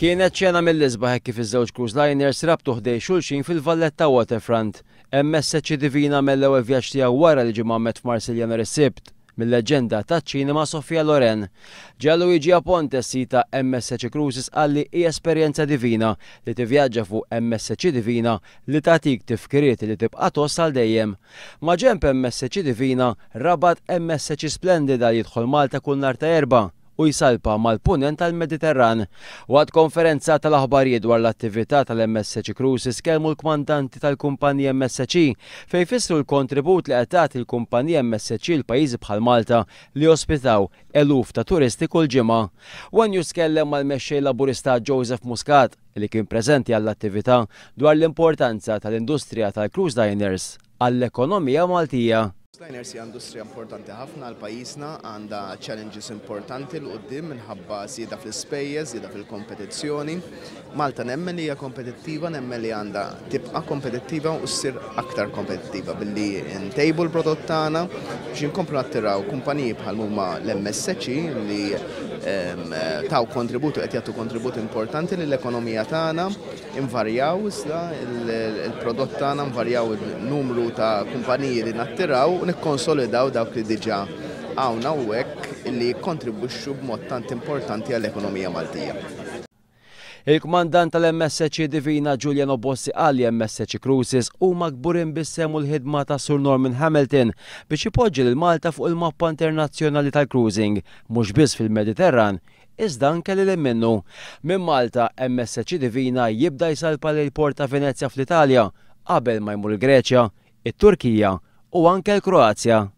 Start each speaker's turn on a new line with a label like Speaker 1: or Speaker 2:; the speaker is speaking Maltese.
Speaker 1: Kienet ċena mill-isbaħ kif iż-żewġ cruise liners rabtu ħdej xulxin fil-Valletta Waterfront. MSC Divina mill-ewwel vjaġġ tiegħu wara li ġie magħmett f'Marsilja nhar is-Sibt. Mill-leġenda taċ-ċinema Sofia Loren. Gianluigi Aponte sita MSC Cruises qalli hija esperjenza divina li tivvjaġġa fuq MSC Divina li tagħtik tifkiriet li tibqa' tossal dejjem. Ma' ġenb MSC Divina rabat MSC Splendida li jidħol Malta kull nhar ta' Erbgħa u jsalpa mal-punent tal-Mediterran. Waqt konferenza tal-aħbarijiet dwar l-attività tal-MSC Cruises kellmu l-kmandanti tal-kumpanija MSC fejn jfissru l-kontribut li qed tagħti l-kumpanija MSC l-pajjiżi bħal Malta li ospitaw eluf ta' turisti kull ġimgħa. News kellem mal-mexxej laburista Joseph Muscat li kien preżenti għall-attività dwar l-importanza tal-industrija tal-cruise liners għall-ekonomija Maltija.
Speaker 2: Liners hija industrija importanti ħafna għal pajjiżna, għandha challenges importanti l qudiem minħabba żieda fl-ispejjeż, żieda fil-kompetizzjoni. Malta nemmen li hija kompetittiva, nemmen li għandha tibqa' kompetittiva u ssir aktar kompetittiva billi ntejbu l-prodott tagħna biex inkomplu nattiraw kumpaniji bħal huma l-MSC li taw kontributu qed jagħtu kontribut importanti lill-ekonomija tagħna, invarjaw iżda il-prodott tagħna, nvarjaw il-numru ta' kumpaniji li nattiraw u nikkonsolidaw dawk li diġà hawnna u hekk li jikkontribwixxu b'mod tant importanti għall-ekonomija Maltija.
Speaker 1: Il-kmandant tal-MSC Divina Giuliano Bossi qal li MSC Cruises huma kburin bis-sem u l-ħidma ta' Sur Norman Hamilton biex ipoġġi lil Malta fuq il-mappa internazzjonali tal-cruising, mhux biss fil-Mediterran, iżda anke lil minnu. Minn Malta, MSC Divina jibda jsalpa lil Port ta' Venezja fl-Italja qabel ma jmur il-Greċja, it-Turkija u anke l-Kroazja.